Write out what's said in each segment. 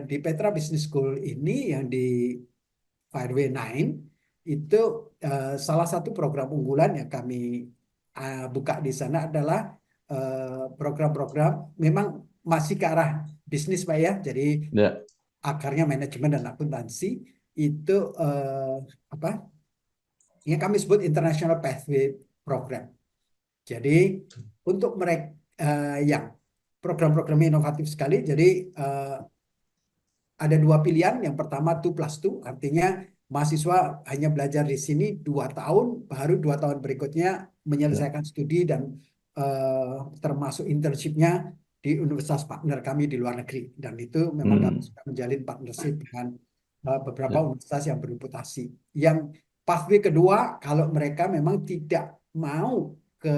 di Petra Business School ini yang di Fireway 9 itu salah satu program unggulan yang kami buka di sana adalah program-program memang masih ke arah bisnis Pak ya. Jadi Ya, akarnya manajemen dan akuntansi itu apa? Yang kami sebut International Pathway Program. Jadi untuk mereka yang program-program inovatif sekali, jadi ada dua pilihan. Yang pertama 2+2, artinya mahasiswa hanya belajar di sini 2 tahun, baru 2 tahun berikutnya ya, menyelesaikan studi dan termasuk internshipnya di universitas partner kami di luar negeri. Dan itu memang kami hmm, sudah menjalin partnership dengan beberapa ya, universitas yang bereputasi. Yang pathway kedua, kalau mereka memang tidak mau ke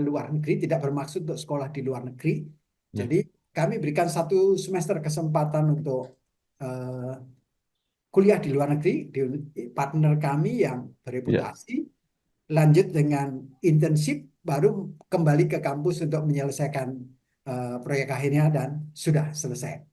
luar negeri, tidak bermaksud untuk sekolah di luar negeri, ya, jadi kami berikan 1 semester kesempatan untuk eh, kuliah di luar negeri di partner kami yang ya. bereputasi, lanjut dengan internship, baru kembali ke kampus untuk menyelesaikan proyek akhirnya dan sudah selesai.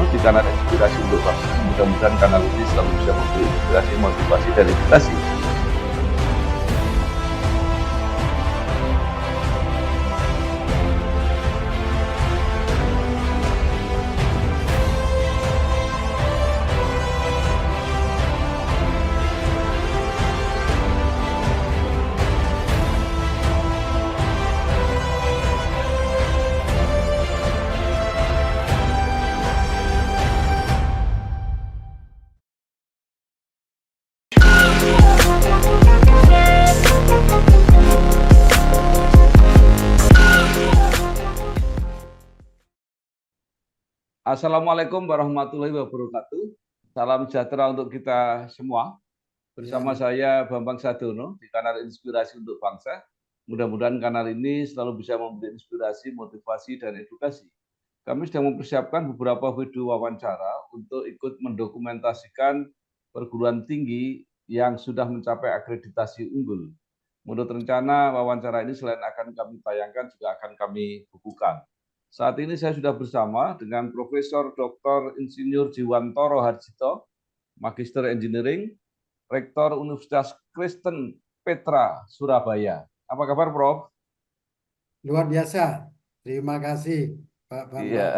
Di kanal Inspirasi untuk Bangsa. Mudah-mudahan kanal ini selalu bisa memberi inspirasi, motivasi, dan edukasi. Assalamualaikum warahmatullahi wabarakatuh. Salam sejahtera untuk kita semua. Bersama Ya, saya Bambang Sadono di kanal Inspirasi untuk Bangsa. Mudah-mudahan kanal ini selalu bisa memberi inspirasi, motivasi, dan edukasi. Kami sedang mempersiapkan beberapa video wawancara untuk ikut mendokumentasikan perguruan tinggi yang sudah mencapai akreditasi unggul. Menurut rencana, wawancara ini selain akan kami tayangkan, juga akan kami bukukan. Saat ini saya sudah bersama dengan Profesor Dr. Insinyur Jiwantoro Harjito, Magister Engineering, Rektor Universitas Kristen Petra, Surabaya. Apa kabar, Prof? luar biasa. Terima kasih Pak Bambang. Iya.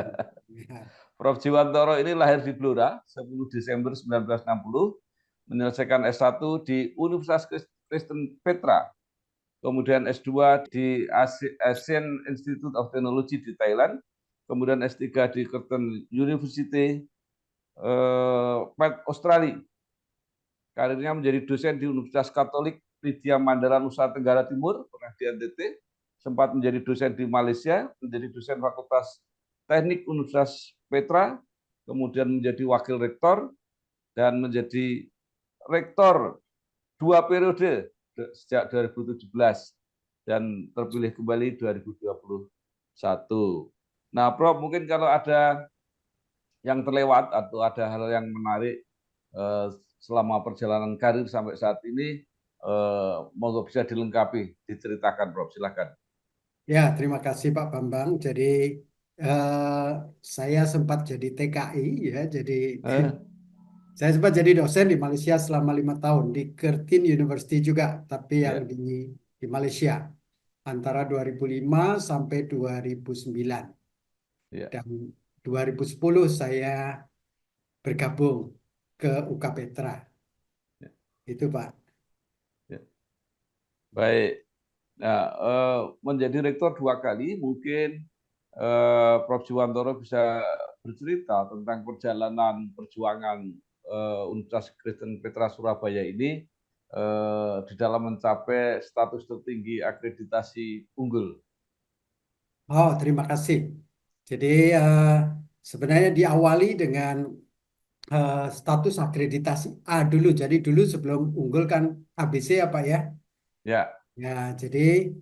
Ya. Prof. Jiwantoro ini lahir di Blora 10 Desember 1960, menyelesaikan S1 di Universitas Kristen Petra, kemudian S2 di Asian Institute of Technology di Thailand, kemudian S3 di Curtin University, Perth, Australia. Karirnya menjadi dosen di Universitas Katolik Widya Mandala Nusa Tenggara Timur, pernah di NTT, sempat menjadi dosen di Malaysia, menjadi dosen Fakultas Teknik Universitas Petra, kemudian menjadi wakil rektor, dan menjadi rektor 2 periode sejak 2017 dan terpilih kembali 2021. Nah, Prof, mungkin kalau ada yang terlewat atau ada hal yang menarik selama perjalanan karir sampai saat ini, monggo bisa dilengkapi, diceritakan, Prof. Silakan. Ya, terima kasih Pak Bambang. Jadi eh, saya sempat jadi TKI ya, jadi Eh, saya sempat jadi dosen di Malaysia selama 5 tahun di Curtin University juga, tapi yang ya, di Malaysia antara 2005 sampai 2009 ya, dan 2010 saya bergabung ke UK Petra. ya, Itu Pak. ya. Baik. Nah, menjadi rektor 2 kali, mungkin Prof. Jiwantoro bisa bercerita tentang perjalanan perjuangan Universitas Kristen Petra Surabaya ini di dalam mencapai status tertinggi akreditasi unggul. Oh, terima kasih. Jadi sebenarnya diawali dengan status akreditasi A dulu. Jadi dulu sebelum unggul kan ABC ya Pak ya. Ya, Ya, jadi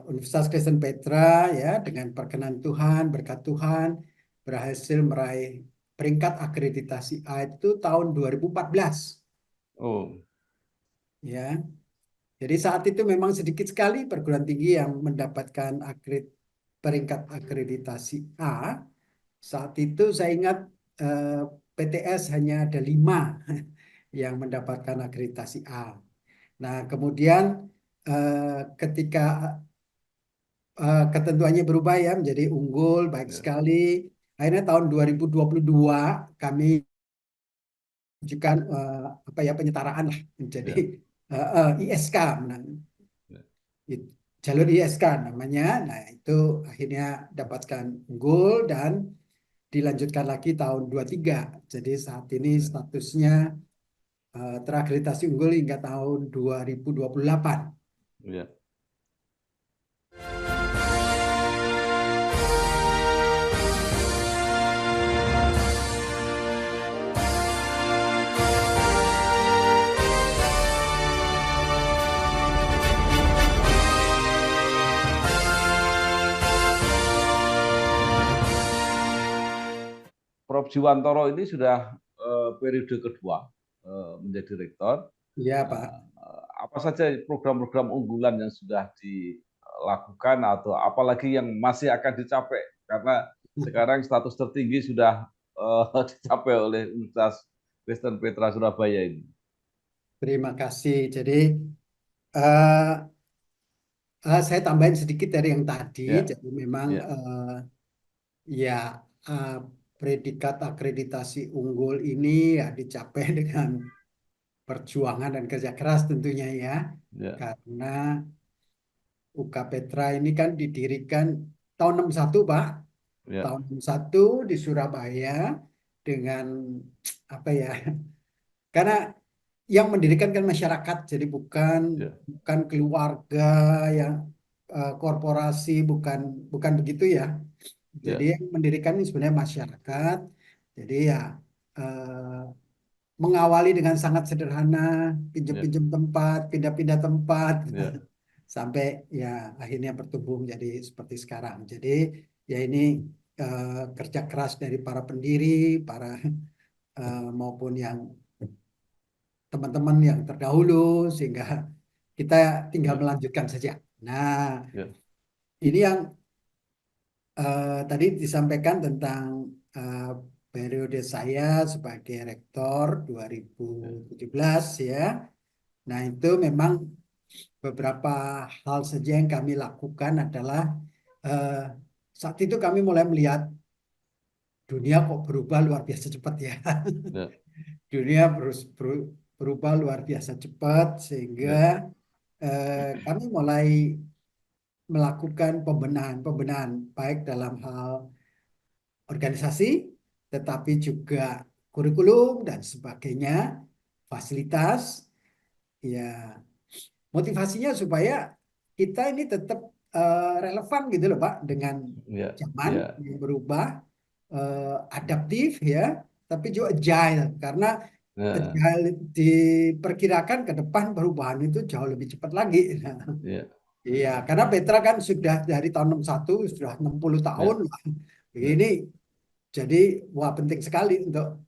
Universitas Kristen Petra ya dengan perkenan Tuhan, berkat Tuhan berhasil meraih peringkat akreditasi A itu tahun 2014 Oh, ya. Jadi saat itu memang sedikit sekali perguruan tinggi yang mendapatkan peringkat akreditasi A. Saat itu saya ingat eh, PTS hanya ada 5 yang mendapatkan akreditasi A. Nah, kemudian ketika ketentuannya berubah ya menjadi unggul, baik ya, sekali. Akhirnya tahun 2022 kami ajukan apa ya penyetaraan lah menjadi ya, ISK menang. ya, It- Jalur ISK namanya. Nah, itu akhirnya dapatkan unggul dan dilanjutkan lagi tahun 23. Jadi saat ini ya, statusnya terakreditasi unggul hingga tahun 2028. ya. Prof. Jiwantoro ini sudah periode kedua menjadi rektor. Iya, Pak. Nah, apa saja program-program unggulan yang sudah dilakukan atau apalagi yang masih akan dicapai? Karena sekarang status tertinggi sudah dicapai oleh Universitas Kristen Petra Surabaya ini. Terima kasih. Jadi eh, saya tambahin sedikit dari yang tadi. Ya, Jadi memang ya, ya eh, predikat akreditasi unggul ini ya dicapai dengan perjuangan dan kerja keras tentunya ya. ya, Karena UK Petra ini kan didirikan tahun 61, Pak. ya, Tahun 61 di Surabaya dengan apa ya? Karena yang mendirikan kan masyarakat, jadi bukan ya, bukan keluarga yang korporasi, bukan bukan begitu ya. Jadi ya, yang mendirikan ini sebenarnya masyarakat. Jadi ya eh, mengawali dengan sangat sederhana, ya, pinjam-pinjam tempat, pindah-pindah tempat, ya, sampai ya akhirnya bertumbuh menjadi seperti sekarang. Jadi ya ini kerja keras dari para pendiri, para maupun yang teman-teman yang terdahulu sehingga kita tinggal ya, melanjutkan saja. Nah, ya, ini yang tadi disampaikan tentang eh, periode saya sebagai rektor ya, 2017 ya. Nah, itu memang beberapa hal saja yang kami lakukan adalah eh, saat itu kami mulai melihat dunia kok berubah luar biasa cepat ya. ya, Dunia berubah luar biasa cepat sehingga ya, kami mulai melakukan pembenahan-pembenahan baik dalam hal organisasi, tetapi juga kurikulum dan sebagainya, fasilitas, ya motivasinya supaya kita ini tetap relevan gitu loh Pak dengan ya, zaman ya, yang berubah, adaptif ya, tapi juga agile karena ya, agile diperkirakan ke depan perubahan itu jauh lebih cepat lagi. ya, Iya, karena Petra kan sudah dari tahun 61 sudah 60 tahun ya, lah. ya, Ini jadi wah penting sekali untuk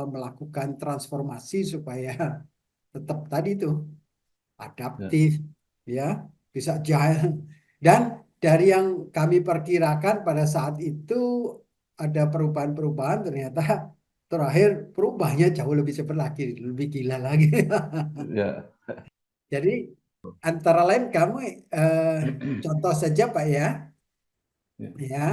melakukan transformasi supaya tetap tadi itu ya, adaptif ya, bisa agile. Dan dari yang kami perkirakan pada saat itu ada perubahan-perubahan ternyata terakhir perubahannya jauh lebih cepat lagi, lebih gila lagi. ya, Jadi antara lain kamu eh, contoh saja Pak ya, ya, ya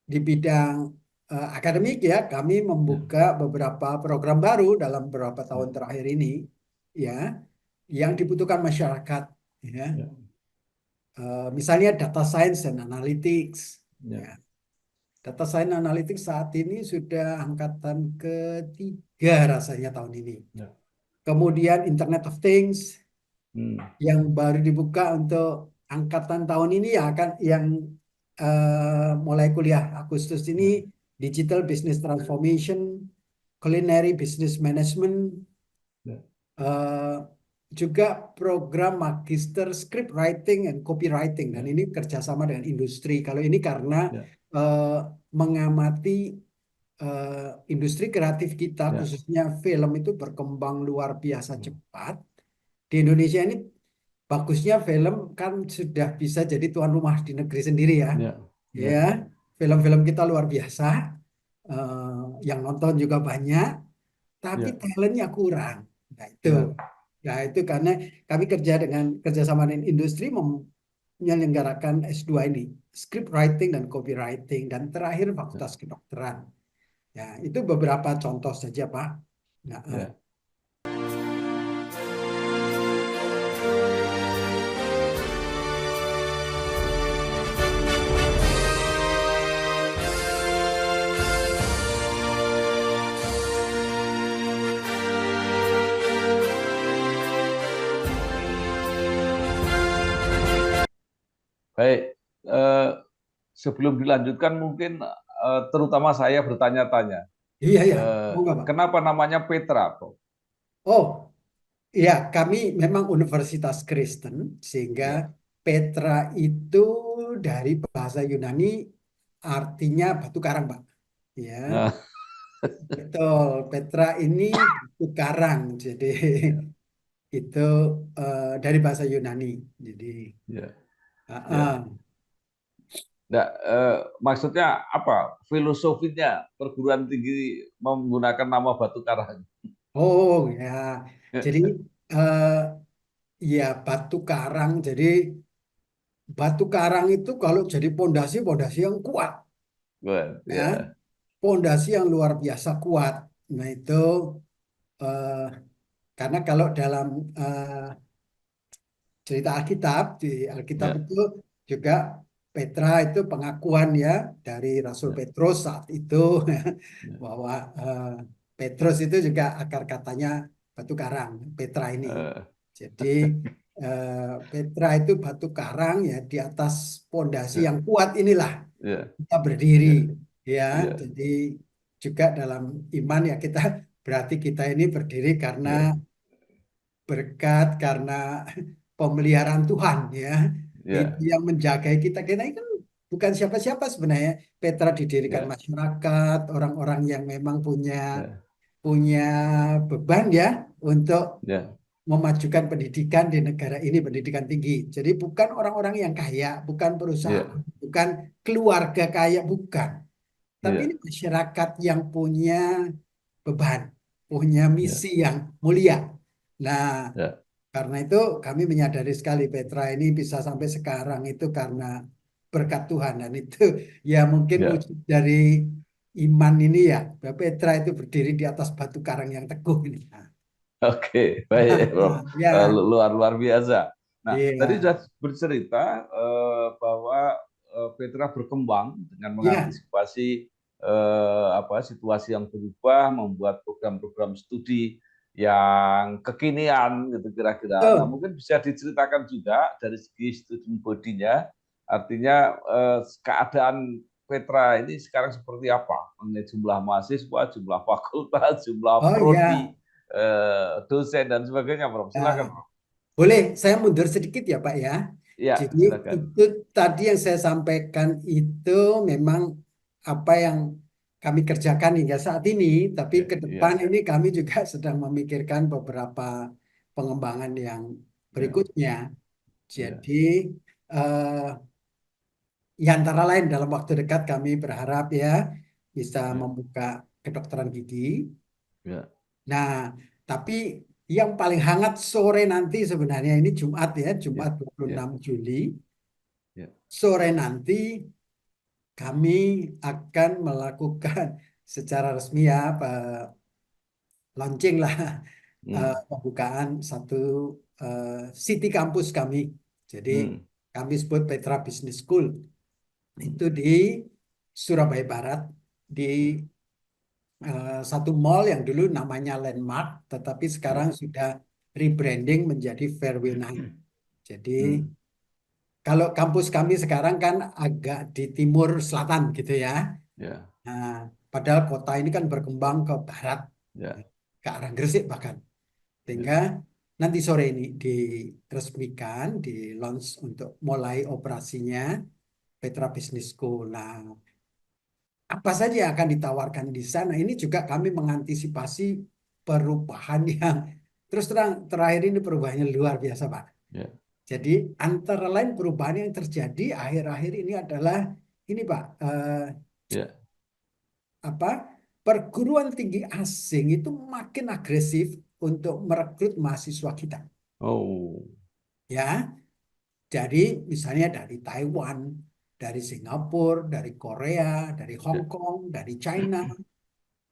di bidang akademik ya, kami ya, membuka beberapa program baru dalam beberapa tahun terakhir ini, ya, yang dibutuhkan masyarakat, ya. ya, Misalnya data science dan analytics, ya, ya. Data science analytics saat ini sudah angkatan ketiga rasanya tahun ini. ya. Kemudian Internet of Things Hmm, yang baru dibuka untuk angkatan tahun ini ya akan yang mulai kuliah Agustus ini ya, Digital Business Transformation, Culinary Business Management, ya, eh, juga program Magister Script Writing and Copywriting, dan ya, ini kerjasama dengan industri. Kalau ini karena ya, eh, mengamati industri kreatif kita, ya, khususnya film itu berkembang luar biasa cepat. Di Indonesia ini bagusnya film kan sudah bisa jadi tuan rumah di negeri sendiri ya. ya, Ya, ya, film-film kita luar biasa, yang nonton juga banyak, tapi ya, talentnya kurang. Nah itu, ya, ya itu karena kami kerjasama dengan industri menyelenggarakan S2 ini, script writing dan copywriting, dan terakhir ya, fakultas kedokteran. Ya, itu beberapa contoh saja, Pak. Nah, ya. Baik, eh, sebelum dilanjutkan mungkin terutama saya bertanya-tanya, iya, iya. Oh, enggak, Pak. kenapa namanya Petra, Bro? Oh, iya, kami memang Universitas Kristen, sehingga Ya, Petra itu dari bahasa Yunani artinya batu karang, Pak. Ya, nah, betul. Petra ini batu karang, jadi ya, itu dari bahasa Yunani. Jadi, ya, ya. ah, Nah, maksudnya apa? Filosofinya perguruan tinggi menggunakan nama Batu Karang. oh ya, jadi eh, ya batu karang. Jadi batu karang itu kalau jadi pondasi, pondasi yang kuat, Well, ya, ya, pondasi yang luar biasa kuat. Nah itu eh, karena kalau dalam eh, cerita Alkitab, di Alkitab ya, itu juga Petra itu pengakuan ya dari Rasul ya, Petrus saat itu ya. bahwa Petrus itu juga akar katanya batu karang, Petra ini. Eh, Jadi Petra itu batu karang ya, di atas pondasi ya, yang kuat inilah ya, kita berdiri ya, ya. ya, Jadi juga dalam iman ya kita berarti kita ini berdiri karena ya, berkat, karena pemeliharaan Tuhan ya. Itu ya, yang menjaga kita. Kita ini kan bukan siapa-siapa sebenarnya. Petra didirikan ya, masyarakat, orang-orang yang memang punya ya, punya beban ya untuk ya, memajukan pendidikan di negara ini, pendidikan tinggi. Jadi bukan orang-orang yang kaya, bukan perusahaan, ya, bukan keluarga kaya, bukan. Tapi ini ya, masyarakat yang punya beban, punya ya, misi yang mulia. Nah, ya, karena itu kami menyadari sekali Petra ini bisa sampai sekarang itu karena berkat Tuhan, dan itu ya mungkin ya. wujud dari iman ini ya. Bahwa Petra itu berdiri di atas batu karang yang teguh ini. Nah, Oke, baik, Bro. ya, Luar luar biasa. Nah, tadi iya, sudah bercerita bahwa Petra berkembang dengan iya, mengantisipasi apa situasi yang berubah, membuat program-program studi yang kekinian gitu kira-kira. Nah, betul. mungkin bisa diceritakan juga dari segi student body-nya, artinya keadaan Petra ini sekarang seperti apa? Mengenai jumlah mahasiswa, jumlah fakultas, jumlah Oh prodi, ya, dosen dan sebagainya, Prof. Silakan, ya. Prof. Boleh saya mundur sedikit ya Pak ya. Ya, Jadi silakan. itu tadi yang saya sampaikan itu memang apa yang kami kerjakan hingga saat ini, tapi Ya, ke depan ya, ini kami juga sedang memikirkan beberapa pengembangan yang ya, berikutnya. ya, Jadi eh, ya antara lain dalam waktu dekat kami berharap ya bisa ya, membuka kedokteran gigi. ya, Nah, tapi yang paling hangat sore nanti sebenarnya ini Jumat ya, ya, Jumat dua puluh ya, enam Juli. ya. Sore nanti kami akan melakukan secara resmi ya, launching lah, Hmm, pembukaan satu city kampus kami. Jadi hmm, kami sebut Petra Business School. hmm, Itu di Surabaya Barat, di ya, satu mall yang dulu namanya Landmark, tetapi sekarang ya, sudah rebranding menjadi Fairway Night. Jadi hmm, kalau kampus kami sekarang kan agak di timur selatan gitu ya. ya, Nah, padahal kota ini kan berkembang ke barat, ya, ke arah Gresik bahkan. Sehingga ya, nanti sore ini diresmikan, di launch untuk mulai operasinya Petra Business School. Nah, apa saja yang akan ditawarkan di sana? Ini juga kami mengantisipasi perubahan yang terus terang terakhir ini perubahannya luar biasa, Pak. Ya, Jadi antara lain perubahan yang terjadi akhir-akhir ini adalah ini, Pak, ya. apa perguruan tinggi asing itu makin agresif untuk merekrut mahasiswa kita. Oh, Ya, jadi misalnya dari Taiwan, dari Singapura, dari Korea, dari Hong ya, Kong, dari China,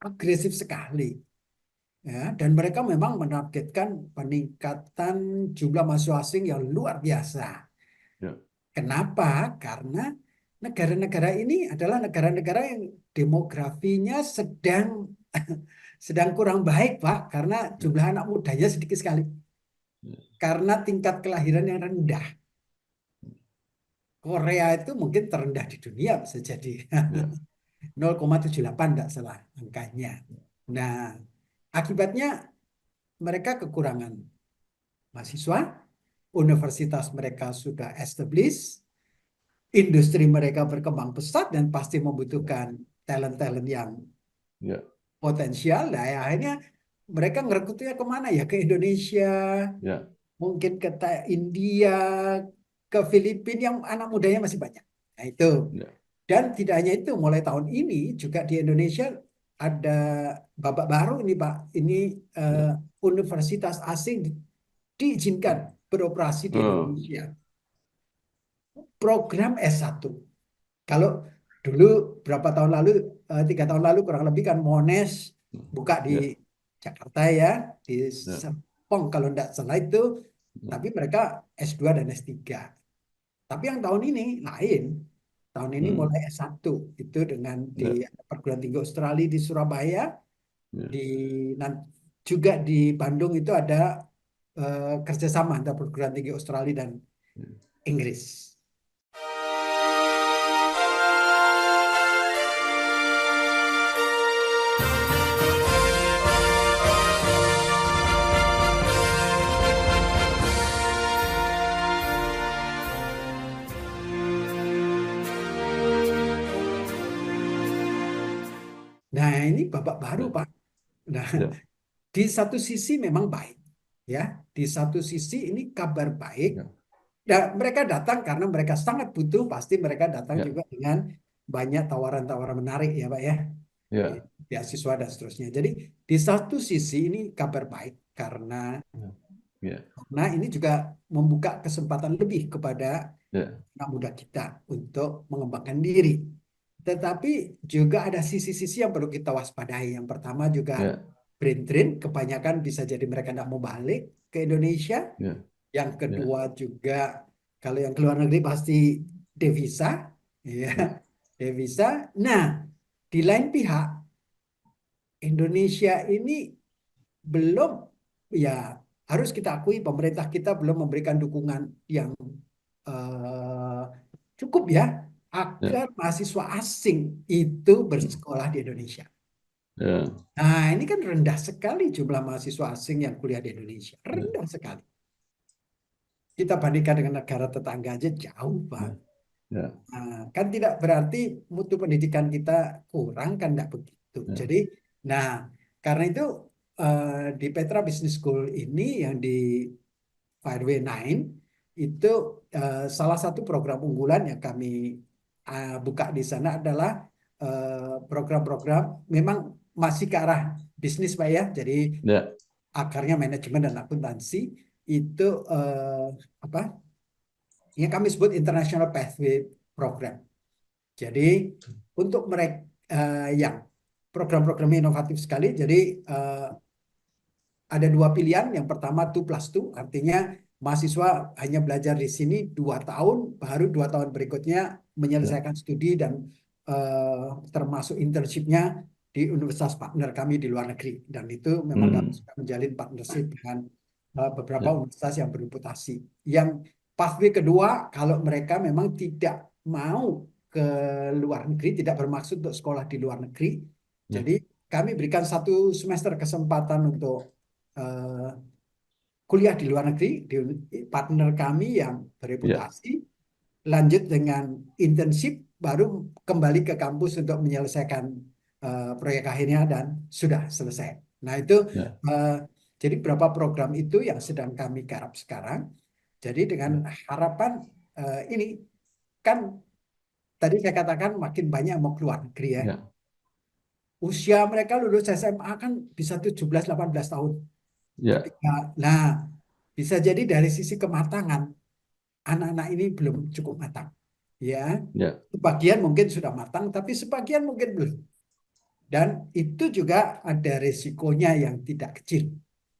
agresif sekali. Ya, dan mereka memang menargetkan peningkatan jumlah mahasiswa asing yang luar biasa. ya, Kenapa? Karena negara-negara ini adalah negara-negara yang demografinya sedang sedang kurang baik, Pak, karena ya, jumlah anak mudanya sedikit sekali. ya, Karena tingkat kelahiran yang rendah. Korea itu mungkin terendah di dunia bisa jadi. ya, 0,78 tidak salah angkanya. Nah, akibatnya mereka kekurangan mahasiswa, universitas mereka sudah established, industri mereka berkembang pesat dan pasti membutuhkan talent-talent yang ya, potensial. Nah, ya, akhirnya mereka ngerekrutnya kemana ya? Ke Indonesia, ya, mungkin ke India, ke Filipina yang anak mudanya masih banyak. Nah, itu. ya, Dan tidak hanya itu, mulai tahun ini juga di Indonesia ada babak baru ini, Pak. Ini ya. eh, universitas asing diizinkan beroperasi di Oh, Indonesia. Program S1. Kalau dulu berapa tahun lalu, 3 tahun lalu kurang lebih kan Monash buka di ya, Jakarta ya, di ya, Serpong kalau tidak salah itu, ya, tapi mereka S2 dan S3. Tapi yang tahun ini lain. Tahun ini mulai hmm, S1 itu dengan di ya, perguruan tinggi Australia di Surabaya, ya, di juga di Bandung itu ada kerjasama antara perguruan tinggi Australia dan ya. Inggris. Nah, ini babak baru, Ya, Pak. Nah, ya, di satu sisi memang baik, ya. Di satu sisi ini kabar baik. ya, Dan mereka datang karena mereka sangat butuh. Pasti mereka datang ya, juga dengan banyak tawaran-tawaran menarik, ya, Pak ya. ya, Beasiswa dan seterusnya. Jadi di satu sisi ini kabar baik karena ya, ini juga membuka kesempatan lebih kepada ya, anak muda kita untuk mengembangkan diri. Tetapi juga ada sisi-sisi yang perlu kita waspadai. Yang pertama juga ya, brain drain, kebanyakan bisa jadi mereka tidak mau balik ke Indonesia. ya, Yang ya, kedua juga kalau yang ke luar negeri pasti devisa, ya, ya, devisa. Nah, di lain pihak Indonesia ini belum, ya, harus kita akui pemerintah kita belum memberikan dukungan yang eh, cukup ya ya, agar mahasiswa asing itu bersekolah di Indonesia. ya, Nah, ini kan rendah sekali jumlah mahasiswa asing yang kuliah di Indonesia. ya, Rendah sekali. Kita bandingkan dengan negara tetangga aja jauh, Pak. ya, ya, Nah, kan tidak berarti mutu pendidikan kita kurang, kan tidak begitu. ya, Jadi, nah, karena itu eh, di Petra Business School ini yang di Fireway 9 itu salah satu program unggulan yang kami buka di sana adalah program-program memang masih ke arah bisnis, Pak ya. Jadi ya, akarnya manajemen dan akuntansi itu apa? Yang kami sebut International Pathway Program. Jadi untuk mereka yang program-program inovatif sekali. Jadi eh, ada dua pilihan. Yang pertama 2+2, artinya mahasiswa hanya belajar di sini 2 tahun, baru 2 tahun berikutnya ya, menyelesaikan studi dan termasuk internshipnya di universitas partner kami di luar negeri. Dan itu memang kami hmm, sudah menjalin partnership dengan beberapa ya, universitas yang bereputasi. Yang pathway kedua, kalau mereka memang tidak mau ke luar negeri, tidak bermaksud untuk sekolah di luar negeri, ya, jadi kami berikan 1 semester kesempatan untuk eh, kuliah di luar negeri, di partner kami yang ya, bereputasi, lanjut dengan internship, baru kembali ke kampus untuk menyelesaikan proyek akhirnya dan sudah selesai. Nah itu ya, eh, jadi beberapa program itu yang sedang kami garap sekarang. Jadi dengan ya, harapan ini kan tadi saya katakan makin banyak yang mau keluar negeri ya. ya, Usia mereka lulus SMA kan bisa 17-18 tahun. ya, Ketika, nah bisa jadi dari sisi kematangan anak-anak ini belum cukup matang. Ya, ya, sebagian mungkin sudah matang, tapi sebagian mungkin belum. Dan itu juga ada risikonya yang tidak kecil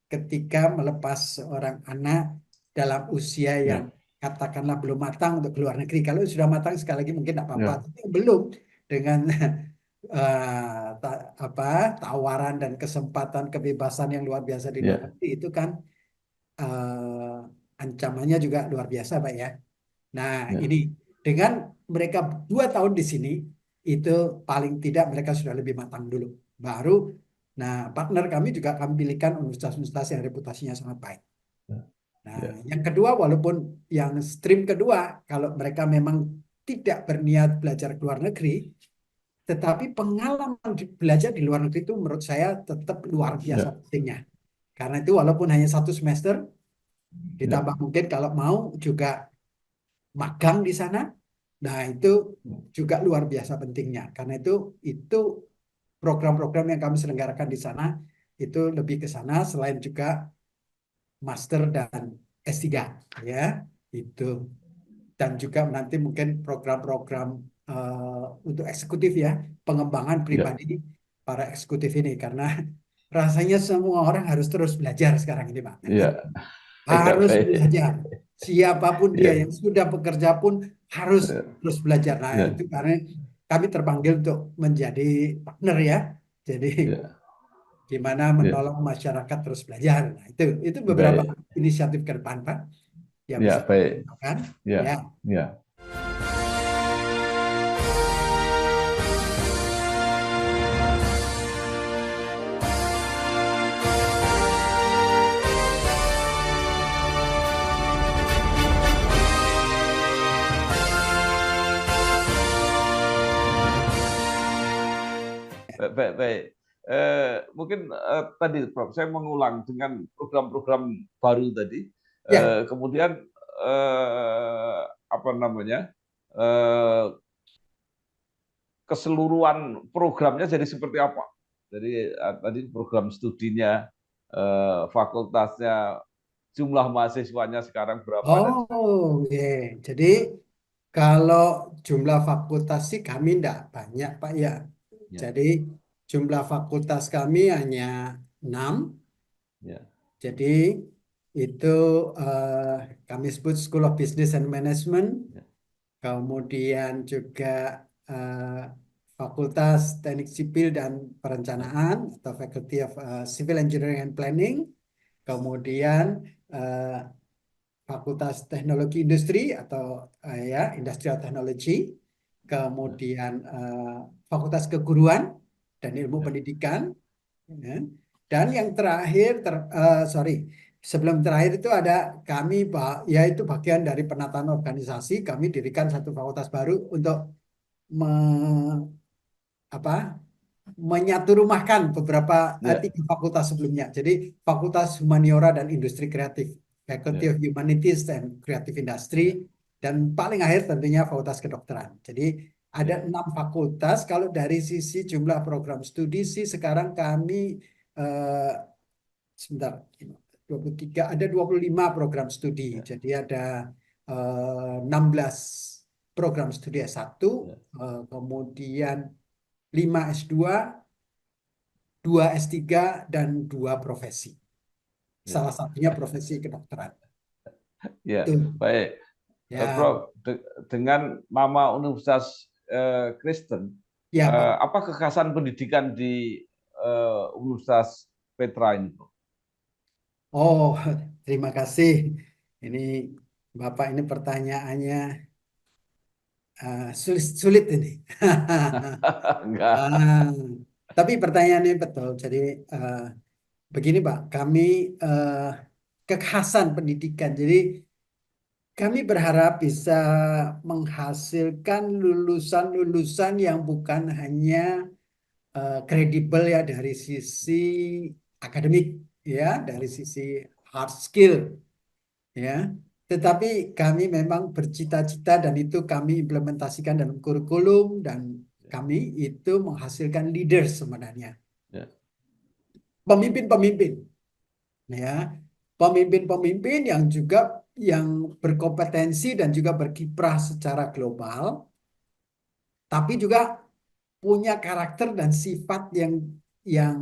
ketika melepas seorang anak dalam usia yang ya, katakanlah belum matang untuk keluar negeri. Kalau sudah matang sekali lagi mungkin tidak apa-apa, ya, tapi belum dengan apa tawaran dan kesempatan kebebasan yang luar biasa di luar ya, negeri itu kan ancamannya juga luar biasa, Pak ya. Nah, ya, ini dengan mereka 2 tahun di sini, itu paling tidak mereka sudah lebih matang dulu. Baru, nah partner kami juga kami pilihkan universitas-universitas yang reputasinya sangat baik. Nah, ya, yang kedua, walaupun yang stream kedua, kalau mereka memang tidak berniat belajar ke luar negeri, tetapi pengalaman belajar di luar negeri itu menurut saya tetap luar biasa ya, pentingnya. Karena itu walaupun hanya 1 semester, ya, ditambah mungkin kalau mau juga magang di sana. Nah, itu juga luar biasa pentingnya. Karena itu program-program yang kami selenggarakan di sana itu lebih ke sana selain juga master dan S3 ya. Itu dan juga nanti mungkin program-program untuk eksekutif ya, pengembangan ya, pribadi para eksekutif ini karena rasanya semua orang harus terus belajar sekarang ini, Pak. ya, ya, Harus baik, belajar. Siapapun dia ya, yang sudah bekerja pun harus ya, terus belajar. Nah, itu ya, karena kami terpanggil untuk menjadi partner ya. Jadi ya, gimana ya, menolong masyarakat terus belajar. Nah, itu beberapa baik, inisiatif ke depan, Pak, yang bisa ya, kita baik, lakukan. Ya. ya, ya. Baik, baik, baik. Mungkin tadi Prof, saya mengulang dengan program-program baru tadi. Ya. Kemudian apa namanya? eh, Keseluruhan programnya jadi seperti apa? Jadi tadi program studinya, fakultasnya, jumlah mahasiswanya sekarang berapa dan Oh, oke. Jadi kalau jumlah fakultas sih kami tidak banyak, Pak ya. ya, Jadi jumlah fakultas kami hanya 6. ya, Jadi itu kami sebut School of Business and Management, ya, kemudian juga eh, Fakultas Teknik Sipil dan ya, Perencanaan atau Faculty of Civil Engineering and Planning, kemudian eh, Fakultas Teknologi Industri atau ya Industrial Technology, ya, kemudian Fakultas Keguruan dan Ilmu ya, Pendidikan, ya. Dan yang terakhir, sorry, sebelum terakhir itu ada kami, Pak, yaitu bagian dari penataan organisasi. Kami dirikan satu fakultas baru untuk apa, menyatu rumahkan beberapa ya, 3 fakultas sebelumnya. Jadi Fakultas Humaniora dan Industri Kreatif, Faculty ya, of Humanities and Creative Industry, ya, dan paling akhir tentunya Fakultas Kedokteran. Jadi ada ya, 6 fakultas. Kalau dari sisi jumlah program studi sih sekarang kami eh, sebentar 23 ada 25 program studi. ya, Jadi ada 16 program studi S1, ya, kemudian 5 S2, 2 S3 dan 2 profesi. ya. Salah satunya profesi kedokteran. Ya, Itu baik. ya, Prof, dengan nama Universitas Kristen, ya Pak. apa kekhasan pendidikan di Universitas Petra ini, Prof? Oh, terima kasih. Ini Bapak ini pertanyaannya sulit, sulit ini. Enggak. Ah, tapi pertanyaannya betul. Jadi begini Pak, kami eh, kekhasan pendidikan. Jadi kami berharap bisa menghasilkan lulusan-lulusan yang bukan hanya kredibel ya dari sisi akademik, ya, dari sisi hard skill, ya. Tetapi kami memang bercita-cita dan itu kami implementasikan dalam kurikulum dan kami itu menghasilkan leaders sebenarnya, Ya. pemimpin-pemimpin, ya, pemimpin-pemimpin yang juga yang berkompetensi dan juga berkiprah secara global, tapi juga punya karakter dan sifat yang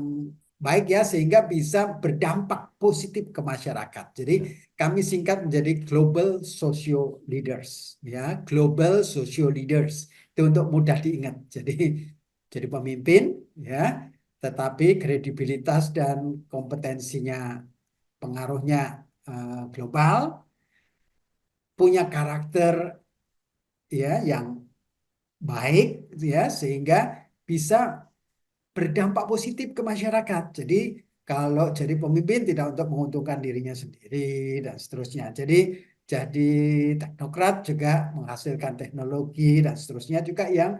baik ya sehingga bisa berdampak positif ke masyarakat. Jadi Ya. kami singkat menjadi global socio leaders, ya, global socio leaders itu untuk mudah diingat. Jadi pemimpin, ya, tetapi kredibilitas dan kompetensinya pengaruhnya global, punya karakter ya yang baik ya sehingga bisa berdampak positif ke masyarakat. Jadi kalau jadi pemimpin tidak untuk menguntungkan dirinya sendiri dan seterusnya. Jadi teknokrat juga menghasilkan teknologi dan seterusnya juga yang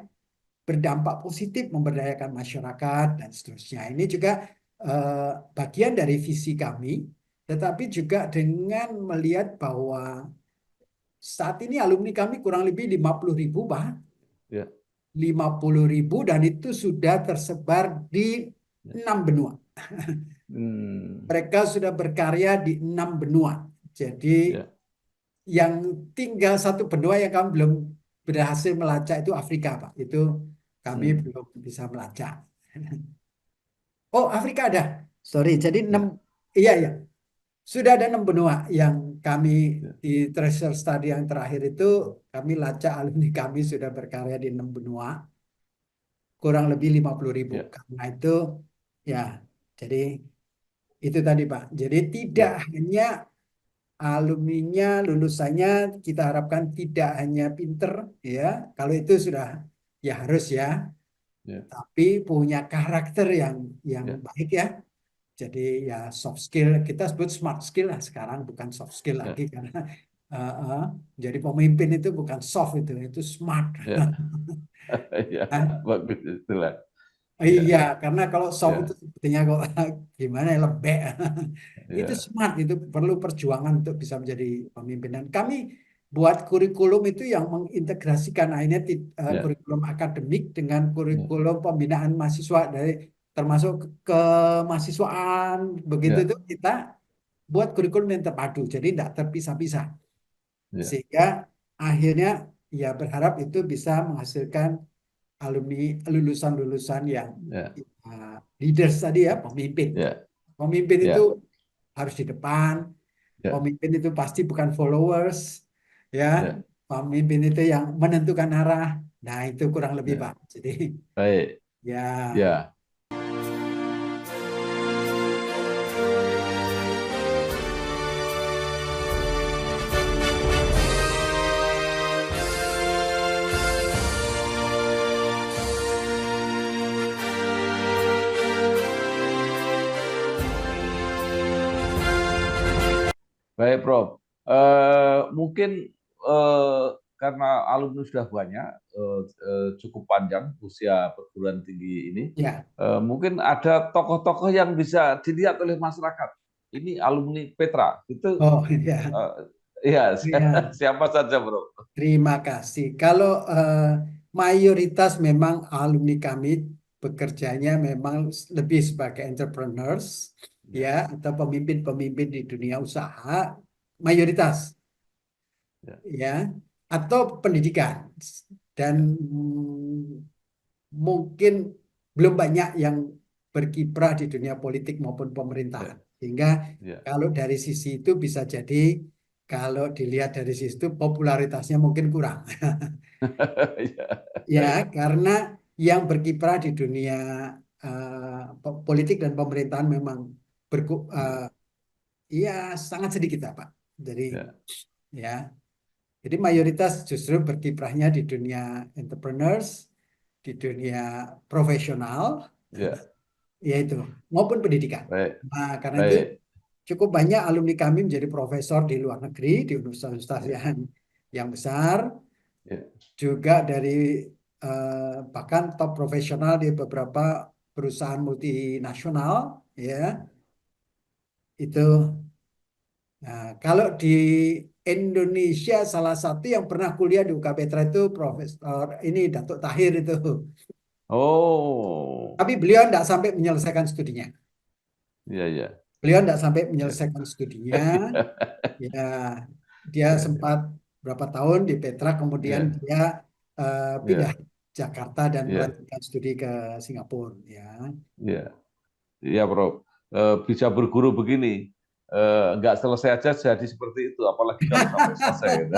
berdampak positif memberdayakan masyarakat dan seterusnya. Ini juga bagian dari visi kami, tetapi juga dengan melihat bahwa saat ini alumni kami kurang lebih 50.000, Pak. Ya. 50.000 dan itu sudah tersebar di Ya. 6 benua. Hmm. Mereka sudah berkarya di 6 benua. Jadi Ya. yang tinggal satu benua yang kami belum berhasil melacak itu Afrika, Pak. Itu kami Hmm. belum bisa melacak. Oh, Afrika ada. Sorry, jadi 6, Ya. iya, iya. Sudah ada 6 benua yang kami Ya. di Treasure Study yang terakhir itu kami lacak alumni kami sudah berkarya di 6 benua. Kurang lebih 50.000. Ya. Karena itu ya, jadi itu tadi Pak. Jadi tidak Ya. hanya alumninya, lulusannya kita harapkan tidak hanya pinter ya. Kalau itu sudah ya harus ya, Ya. tapi punya karakter yang Ya. baik ya. Jadi ya soft skill kita sebut smart skill lah sekarang bukan soft skill Ya. lagi karena uh, uh, jadi pemimpin itu bukan soft itu smart. Ya. Ya. Bagus itulah. Ya. Iya, karena kalau soft itu Ya. sepertinya kok gimana ya lembek. Itu Ya. smart, itu perlu perjuangan untuk bisa menjadi pemimpin. Dan kami buat kurikulum itu yang mengintegrasikan akhirnya Ya. kurikulum akademik dengan Ya. kurikulum pembinaan mahasiswa dari termasuk ke mahasiswaan begitu Ya. itu kita buat kurikulum yang terpadu, jadi tidak terpisah-pisah. Ya. Sehingga akhirnya ya berharap itu bisa menghasilkan alumni lulusan-lulusan yang Ya. leaders tadi ya, pemimpin. Ya. Pemimpin itu Ya. harus di depan, Ya. pemimpin itu pasti bukan followers, ya. Ya. Pemimpin itu yang menentukan arah. Nah, itu kurang lebih, Ya. Pak. Jadi, Baik. ya, Ya. Baik, Prof. Mungkin karena alumni sudah banyak, cukup panjang usia perguruan tinggi ini, ya. mungkin ada tokoh-tokoh yang bisa dilihat oleh masyarakat. Ini alumni Petra, itu Oh, ya. ya Ya, siapa saja, Bro? terima kasih. Kalau mayoritas memang alumni kami bekerjanya memang lebih sebagai entrepreneurs, ya, Ya. atau pemimpin-pemimpin di dunia usaha, mayoritas. Ya. Ya, atau pendidikan dan Ya. mungkin belum banyak yang berkiprah di dunia politik maupun pemerintahan. Ya. Sehingga Ya. kalau dari sisi itu bisa jadi kalau dilihat dari sisi itu popularitasnya mungkin kurang. Ya. Ya, Baik. karena yang berkiprah di dunia politik dan pemerintahan memang Ya. ya sangat sedikit ya, Pak. Jadi Ya. ya jadi mayoritas justru berkiprahnya di dunia entrepreneurs, di dunia profesional, Ya. yaitu maupun pendidikan. Baik. Nah, karena itu Baik. cukup banyak alumni kami menjadi profesor di luar negeri, di universitas-universitas ya, yang besar, ya. juga dari bahkan top profesional di beberapa perusahaan multinasional, ya itu. Nah, kalau di Indonesia salah satu yang pernah kuliah di UK Petra itu Profesor ini Datuk Tahir itu. Oh, Tapi beliau tidak sampai menyelesaikan studinya. iya, iya. Beliau tidak sampai Ya, menyelesaikan studinya. Ya, dia ya, sempat berapa tahun di Petra, kemudian ya, dia pindah ya, Jakarta dan ya, melanjutkan studi ke Singapura. Ya, ya, ya, Prof. Bisa berguru begini, nggak selesai aja jadi seperti itu, apalagi kalau sampai selesai. Gitu.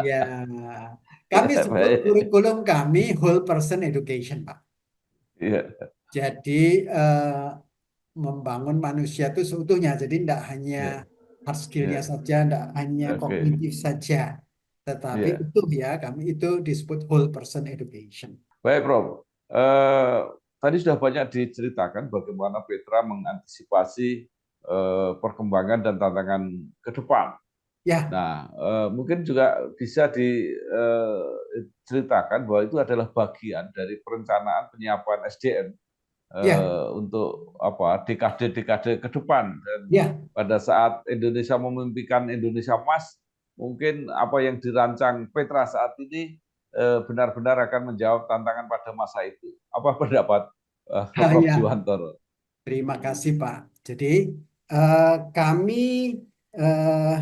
iya. Kami Ya, sebut baik. kurikulum kami whole person education, Pak. Iya, Jadi membangun manusia itu seutuhnya. Jadi tidak hanya iya, hard skill-nya iya. saja, tidak hanya Oke, kognitif saja, tetapi iya. utuh ya. Kami itu disebut whole person education. Baik, Prof. Eh, Tadi sudah banyak diceritakan bagaimana Petra mengantisipasi perkembangan dan tantangan ke depan. Ya, Nah, mungkin juga bisa diceritakan bahwa itu adalah bagian dari perencanaan penyiapan SDM ya, untuk apa dekade-dekade ke depan. Dan ya, pada saat Indonesia memimpikan Indonesia Emas, mungkin apa yang dirancang Petra saat ini benar-benar akan menjawab tantangan pada masa itu. Apa pendapat Prof. ya. Juwantoro? Terima kasih, Pak. Jadi eh, kami eh,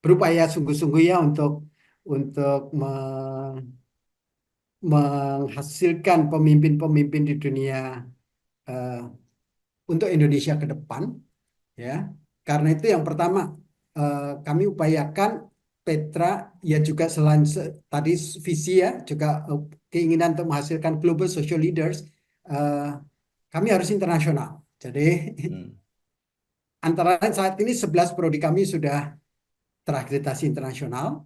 berupaya sungguh-sungguh ya untuk menghasilkan pemimpin-pemimpin di dunia eh, untuk Indonesia ke depan. Ya, karena itu yang pertama kami upayakan Petra ya juga selain tadi visi ya juga keinginan untuk menghasilkan global social leaders, eh, kami harus internasional. Jadi Hmm, antara lain saat ini 11 prodi kami sudah terakreditasi internasional.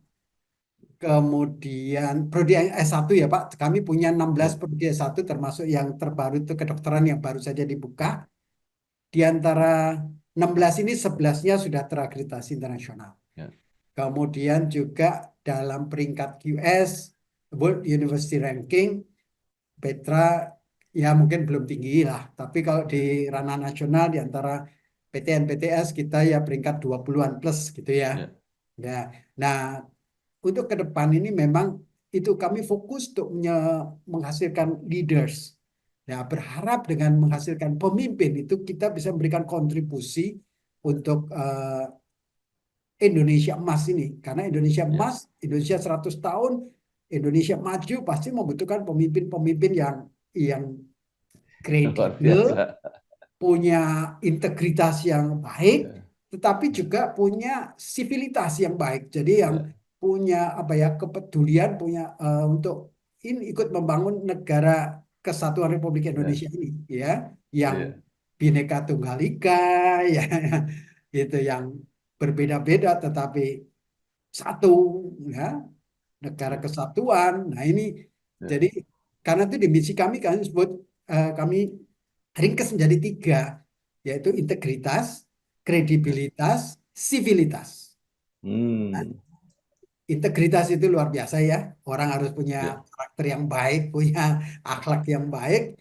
Kemudian prodi yang S1 ya Pak, kami punya 16 ya, prodi S1 termasuk yang terbaru itu kedokteran yang baru saja dibuka. Di antara 16 ini 11-nya sudah terakreditasi internasional. ya, Kemudian juga dalam peringkat QS, World University Ranking, Petra ya mungkin belum tinggi lah. Tapi kalau di ya, ranah nasional di antara PTN PTS kita ya peringkat 20-an plus gitu ya. ya, Ya. Nah, untuk ke depan ini memang itu kami fokus untuk menghasilkan leaders. Ya, berharap dengan menghasilkan pemimpin itu kita bisa memberikan kontribusi untuk Indonesia emas ini. Karena Indonesia ya. emas, Indonesia 100 tahun, Indonesia maju pasti membutuhkan pemimpin-pemimpin yang Luar kredibel, biasa. punya integritas yang baik, Ya, tetapi ya, juga punya sivilitas yang baik. Jadi yang ya, punya apa ya kepedulian, punya untuk ini ikut membangun negara Kesatuan Republik ya, Indonesia ini, ya, yang ya, Bhinneka Tunggal Ika, ya, itu yang berbeda-beda tetapi satu, ya, negara ya, kesatuan. Nah ini ya, jadi karena itu di misi kami kami sebut kami ringkas menjadi tiga, yaitu integritas, ya. kredibilitas, sivilitas. Hmm, Integritas itu luar biasa ya. Orang harus punya ya, karakter yang baik, punya akhlak yang baik.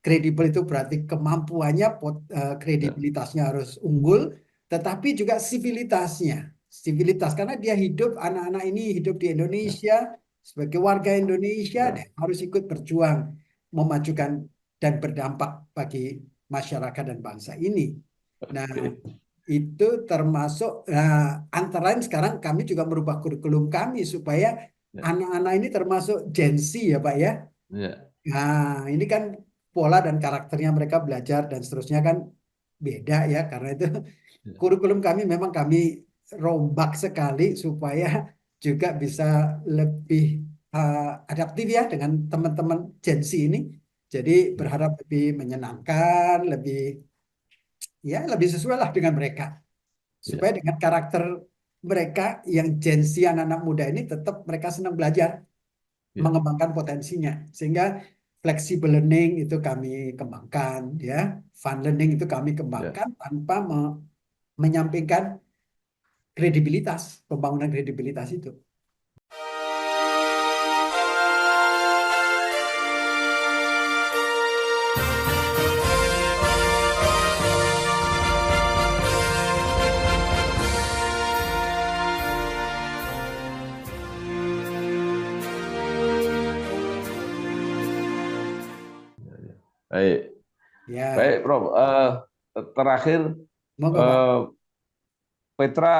Kredibel itu berarti kemampuannya, ya, kredibilitasnya harus unggul, tetapi juga sivilitasnya. Sivilitas karena dia hidup, anak-anak ini hidup di ya, Indonesia sebagai warga Indonesia, dia ya. harus ikut berjuang memajukan dan berdampak bagi masyarakat dan bangsa ini. Nah, Oke. itu termasuk antara lain sekarang kami juga merubah kurikulum kami supaya Ya, anak-anak ini termasuk Gen Z ya Pak ya. ya, Nah, ini kan pola dan karakternya mereka belajar dan seterusnya kan beda ya. Karena itu ya, kurikulum kami memang kami rombak sekali supaya juga bisa lebih adaptif ya dengan teman-teman Gen Z ini. Jadi ya, berharap lebih menyenangkan, ya lebih sesuai lah dengan mereka. ya, Supaya dengan karakter mereka yang Gen Z anak-anak muda ini tetap mereka senang belajar, ya, mengembangkan potensinya. Sehingga flexible learning itu kami kembangkan, ya, fun learning itu kami Ya. kembangkan tanpa menyampingkan kredibilitas, pembangunan kredibilitas itu. Baik, Ya, baik, Prof. Terakhir, monggo Pak. eh, Petra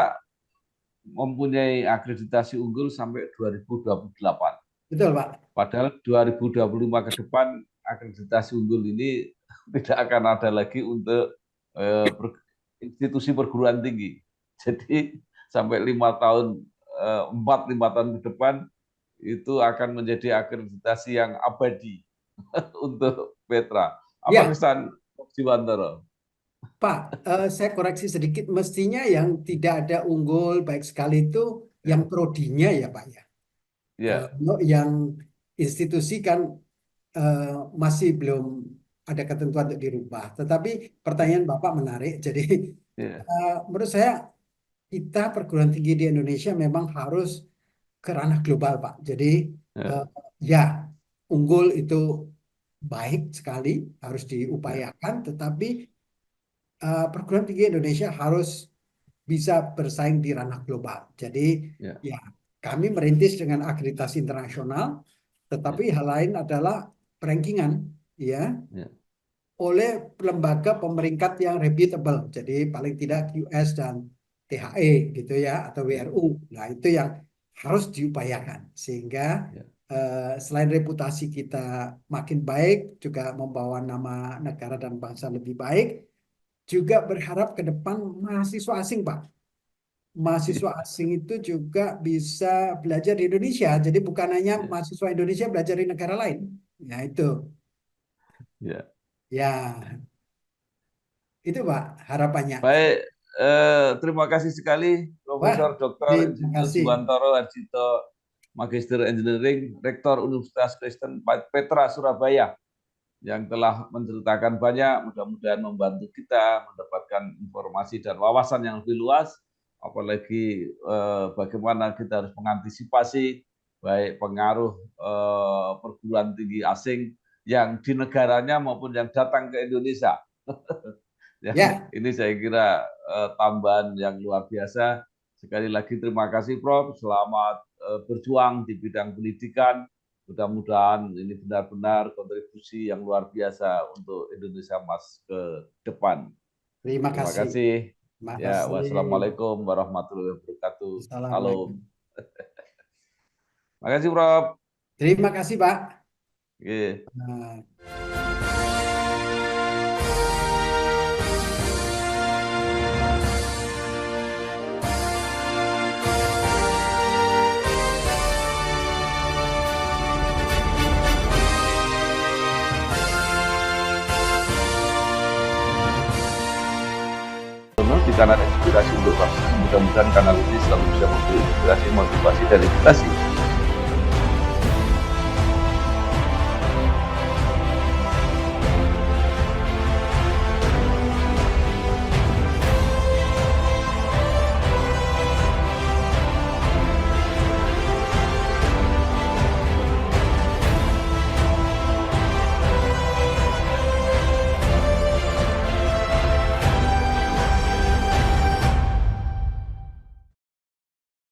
mempunyai akreditasi unggul sampai 2028. Betul Pak. Padahal 2025 ke depan akreditasi unggul ini tidak akan ada lagi untuk institusi perguruan tinggi. Jadi sampai 5 tahun, 4-5 tahun ke depan itu akan menjadi akreditasi yang abadi untuk Petra. Apa Ya, kesan Prof. Jiwantoro? Pak, saya koreksi sedikit. Mestinya yang tidak ada unggul baik sekali itu yang Ya, prodinya ya Pak ya. ya, Kalau yang institusi kan eh, masih belum ada ketentuan untuk dirubah. Tetapi pertanyaan Bapak menarik. Jadi ya, menurut saya kita perguruan tinggi di Indonesia memang harus ke ranah global Pak. Jadi ya, eh, ya unggul itu baik sekali, harus ya, diupayakan. Tetapi perguruan tinggi Indonesia harus bisa bersaing di ranah global. Jadi ya, ya kami merintis dengan akreditasi internasional, ya, tetapi hal lain adalah rankingan ya ya, oleh lembaga pemeringkat yang reputable. Jadi paling tidak QS dan THE gitu ya atau ya, WRU. Nah, itu yang harus diupayakan sehingga ya, selain reputasi kita makin baik juga membawa nama negara dan bangsa lebih baik, juga berharap ke depan mahasiswa asing, Pak. Mahasiswa asing itu juga bisa belajar di Indonesia. Jadi bukan hanya ya, mahasiswa Indonesia belajar di negara lain. Ya itu. ya. Ya, itu Pak harapannya. Baik, terima kasih sekali Wah, Profesor Dr. terima Insinyur kasih. Jiwantoro Harjito, Magister Engineering, Rektor Universitas Kristen Petra Surabaya, yang telah menceritakan banyak, mudah-mudahan membantu kita mendapatkan informasi dan wawasan yang lebih luas, apalagi bagaimana kita harus mengantisipasi baik pengaruh perguruan tinggi asing yang di negaranya maupun yang datang ke Indonesia. Yang Ya, ini saya kira tambahan yang luar biasa. Sekali lagi terima kasih Prof. Selamat berjuang di bidang pendidikan. Mudah-mudahan ini benar-benar kontribusi yang luar biasa untuk Indonesia Mas ke depan. terima Terima kasih. kasih. Terima Ya, kasih. wassalamualaikum warahmatullahi wabarakatuh. Assalamualaikum. Salam. Terima kasih Prof. Terima kasih, Pak. Oke. Nah, Di kanal inspirasi untuk bangsa. Mudah-mudahan kanal ini selalu bisa memberi inspirasi, motivasi, dan edukasi